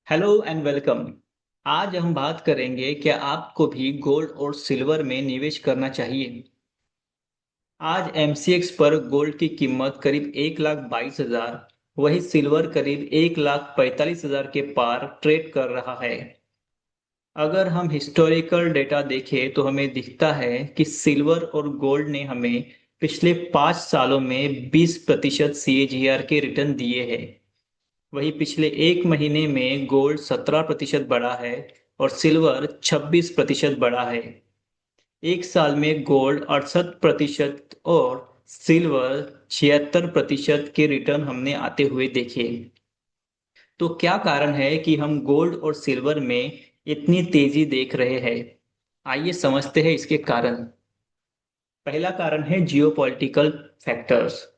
Hello and welcome. आज हम बात करेंगे क्या आपको भी गोल्ड और सिल्वर में निवेश करना चाहिए। आज एमसीएक्स पर गोल्ड की कीमत करीब 1,22,000, वही सिल्वर करीब 1,45,000 के पार ट्रेड कर रहा है। अगर हम हिस्टोरिकल डेटा देखें तो हमें दिखता है कि सिल्वर और गोल्ड ने हमें पिछले 5 सालों में 20% सीएजीआर के रिटर्न दिए हैं। वही पिछले एक महीने में गोल्ड 17% बढ़ा है और सिल्वर 26% बढ़ा है। एक साल में गोल्ड 68% और सिल्वर 76% के रिटर्न हमने आते हुए देखे। तो क्या कारण है कि हम गोल्ड और सिल्वर में इतनी तेजी देख रहे हैं। आइए समझते हैं इसके कारण। पहला कारण है जियोपॉलिटिकल फैक्टर्स।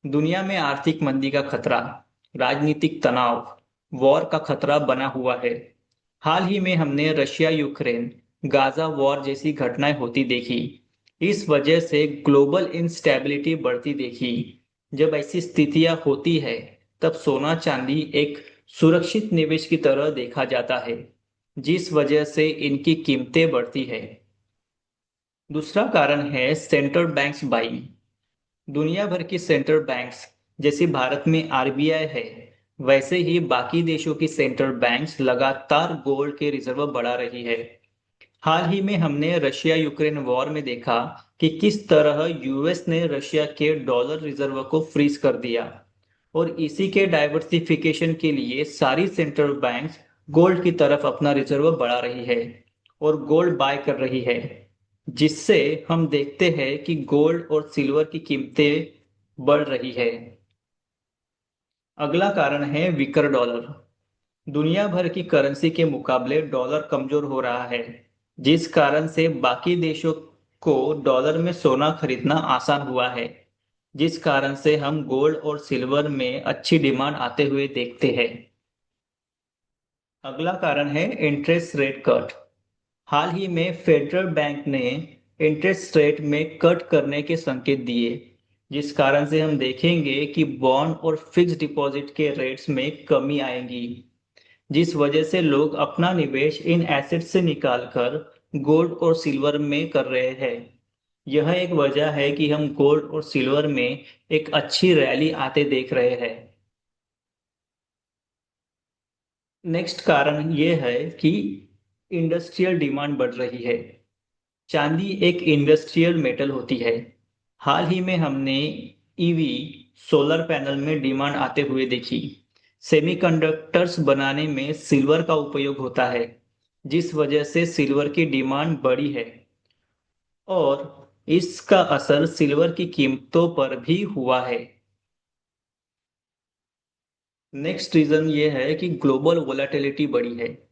दुनिया में आर्थिक मंदी का खतरा, राजनीतिक तनाव, वॉर का खतरा बना हुआ है। हाल ही में हमने रशिया यूक्रेन गाजा वॉर जैसी घटनाएं होती देखी। इस वजह से ग्लोबल इंस्टेबिलिटी बढ़ती देखी। जब ऐसी स्थितियां होती है तब सोना चांदी एक सुरक्षित निवेश की तरह देखा जाता है, जिस वजह से इनकी कीमतें बढ़ती है। दूसरा कारण है सेंट्रल बैंक्स बाइंग। दुनिया भर की सेंट्रल बैंक्स, जैसे भारत में आरबीआई है, वैसे ही बाकी देशों की सेंट्रल बैंक्स लगातार गोल्ड के रिजर्व बढ़ा रही है। हाल ही में हमने रशिया यूक्रेन वॉर में देखा कि किस तरह यूएस ने रशिया के डॉलर रिजर्व को फ्रीज कर दिया, और इसी के डाइवर्सिफिकेशन के लिए सारी सेंट्रल बैंक्स गोल्ड की तरफ अपना रिजर्व बढ़ा रही है और गोल्ड बाय कर रही है, जिससे हम देखते हैं कि गोल्ड और सिल्वर की कीमतें बढ़ रही है। अगला कारण है वीकर डॉलर। दुनिया भर की करेंसी के मुकाबले डॉलर कमजोर हो रहा है, जिस कारण से बाकी देशों को डॉलर में सोना खरीदना आसान हुआ है, जिस कारण से हम गोल्ड और सिल्वर में अच्छी डिमांड आते हुए देखते हैं। अगला कारण है इंटरेस्ट रेट कट। हाल ही में फेडरल बैंक ने इंटरेस्ट रेट में कट करने के संकेत दिए, जिस कारण से हम देखेंगे कि बॉन्ड और फिक्स्ड डिपॉजिट के रेट्स में कमी आएगी, जिस वजह से लोग अपना निवेश इन एसेट्स से निकालकर गोल्ड और सिल्वर में कर रहे हैं। यह एक वजह है कि हम गोल्ड और सिल्वर में एक अच्छी रैली आते देख रहे हैं। नेक्स्ट कारण यह है कि इंडस्ट्रियल डिमांड बढ़ रही है। चांदी एक इंडस्ट्रियल मेटल होती है। हाल ही में हमने ईवी सोलर पैनल में डिमांड आते हुए देखी। सेमीकंडक्टर्स बनाने में सिल्वर का उपयोग होता है, जिस वजह से सिल्वर की डिमांड बढ़ी है, और इसका असर सिल्वर की कीमतों पर भी हुआ है। नेक्स्ट रीजन ये है कि ग्लोबल वोलेटिलिटी बढ़ी है।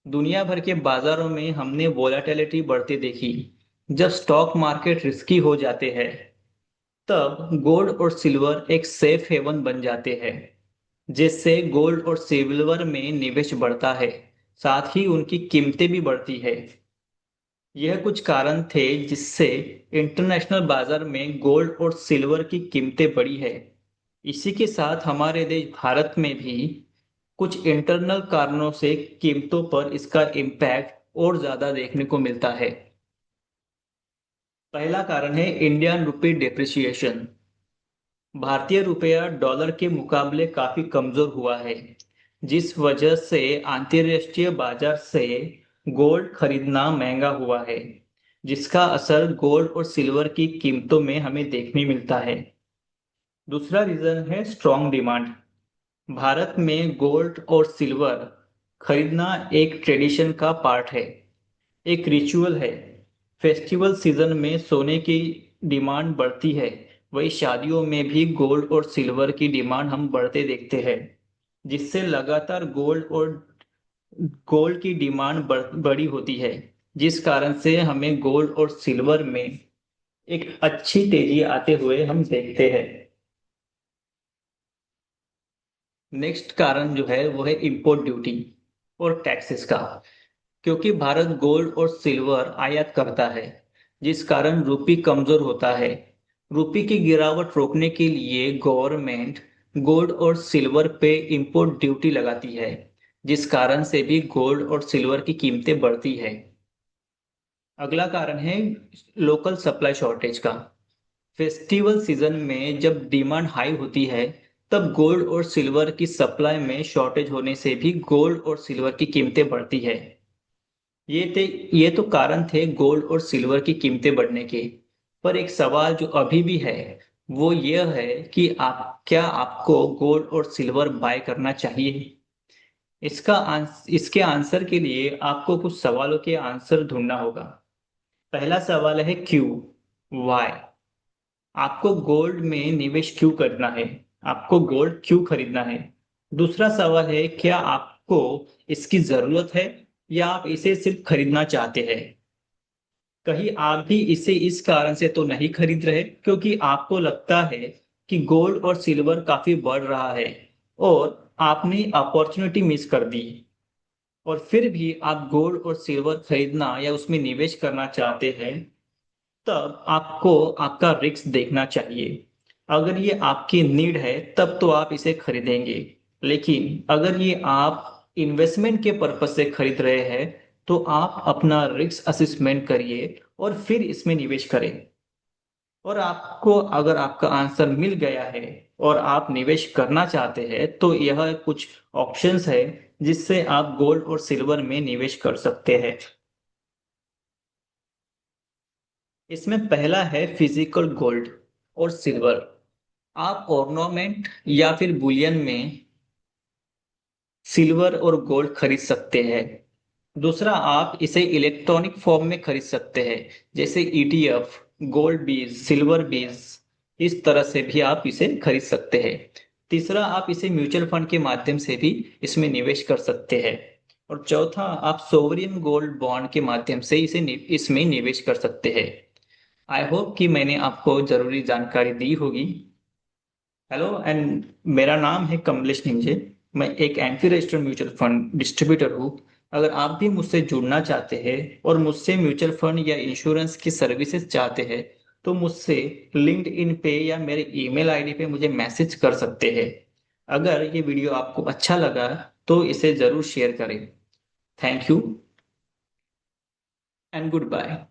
दुनिया भर के बाजारों में हमने वोलेटिलिटी बढ़ते देखी। जब स्टॉक मार्केट रिस्की हो जाते हैं तब गोल्ड और सिल्वर एक सेफ हेवन बन जाते हैं, जिससे गोल्ड और सिल्वर में निवेश बढ़ता है, साथ ही उनकी कीमतें भी बढ़ती है। यह कुछ कारण थे जिससे इंटरनेशनल बाजार में गोल्ड और सिल्वर की कीमतें बढ़ी है। इसी के साथ हमारे देश भारत में भी कुछ इंटरनल कारणों से कीमतों पर इसका इम्पैक्ट और ज्यादा देखने को मिलता है। पहला कारण है इंडियन रुपी डेप्रिसिएशन। भारतीय रुपया डॉलर के मुकाबले काफी कमजोर हुआ है, जिस वजह से अंतर्राष्ट्रीय बाजार से गोल्ड खरीदना महंगा हुआ है, जिसका असर गोल्ड और सिल्वर की कीमतों में हमें देखने मिलता है। दूसरा रीजन है स्ट्रॉन्ग डिमांड। भारत में गोल्ड और सिल्वर खरीदना एक ट्रेडिशन का पार्ट है, एक रिचुअल है। फेस्टिवल सीजन में सोने की डिमांड बढ़ती है, वही शादियों में भी गोल्ड और सिल्वर की डिमांड हम बढ़ते देखते हैं, जिससे लगातार गोल्ड की डिमांड बड़ी होती है, जिस कारण से हमें गोल्ड और सिल्वर में एक अच्छी तेजी आते हुए हम देखते हैं। नेक्स्ट कारण जो है वो है इंपोर्ट ड्यूटी और टैक्सेस का। क्योंकि भारत गोल्ड और सिल्वर आयात करता है, जिस कारण रुपी कमजोर होता है। रुपी की गिरावट रोकने के लिए गवर्नमेंट गोल्ड और सिल्वर पे इंपोर्ट ड्यूटी लगाती है, जिस कारण से भी गोल्ड और सिल्वर की कीमतें बढ़ती है। अगला कारण है लोकल सप्लाई शॉर्टेज का। फेस्टिवल सीजन में जब डिमांड हाई होती है, तब गोल्ड और सिल्वर की सप्लाई में शॉर्टेज होने से भी गोल्ड और सिल्वर की कीमतें बढ़ती है। ये तो कारण थे गोल्ड और सिल्वर की कीमतें बढ़ने के। पर एक सवाल जो अभी भी है, वो यह है कि क्या आपको गोल्ड और सिल्वर बाय करना चाहिए? इसके आंसर के लिए आपको कुछ सवालों के आंसर ढूंढना होगा। पहला सवाल है क्यों, वाई। आपको गोल्ड में निवेश क्यों करना है? आपको गोल्ड क्यों खरीदना है? दूसरा सवाल है क्या आपको इसकी जरूरत है, या आप इसे सिर्फ खरीदना चाहते हैं? कहीं आप भी इसे इस कारण से तो नहीं खरीद रहे क्योंकि आपको लगता है कि गोल्ड और सिल्वर काफी बढ़ रहा है और आपने अपॉर्चुनिटी मिस कर दी, और फिर भी आप गोल्ड और सिल्वर खरीदना या उसमें निवेश करना चाहते हैं, तब आपको आपका रिस्क देखना चाहिए। अगर ये आपकी नीड है तब तो आप इसे खरीदेंगे, लेकिन अगर ये आप इन्वेस्टमेंट के पर्पज से खरीद रहे हैं, तो आप अपना रिस्क असेसमेंट करिए और फिर इसमें निवेश करें। और आपको अगर आपका आंसर मिल गया है और आप निवेश करना चाहते हैं, तो यह कुछ ऑप्शंस है जिससे आप गोल्ड और सिल्वर में निवेश कर सकते हैं। इसमें पहला है फिजिकल गोल्ड और सिल्वर। आप ऑर्नामेंट या फिर बुलियन में सिल्वर और गोल्ड खरीद सकते हैं। दूसरा, आप इसे इलेक्ट्रॉनिक फॉर्म में खरीद सकते हैं, जैसे ईटीएफ, गोल्ड बीज, सिल्वर बीज। इस तरह से भी आप इसे खरीद सकते हैं। तीसरा, आप इसे म्यूचुअल फंड के माध्यम से भी इसमें निवेश कर सकते हैं। और चौथा, आप सोवरियन गोल्ड बॉन्ड के माध्यम से इसमें निवेश कर सकते हैं। आई होप कि मैंने आपको जरूरी जानकारी दी होगी। हेलो एंड मेरा नाम है कमलेश निंजे। मैं एक anti registered mutual fund distributor हूँ। अगर आप भी मुझसे जुड़ना चाहते हैं और मुझसे म्यूचुअल फंड या इंश्योरेंस की सर्विसेज चाहते हैं, तो मुझसे लिंक्ड इन पे या मेरे ईमेल आईडी पे मुझे मैसेज कर सकते हैं। अगर ये वीडियो आपको अच्छा लगा तो इसे जरूर शेयर करें। Thank you and good bye.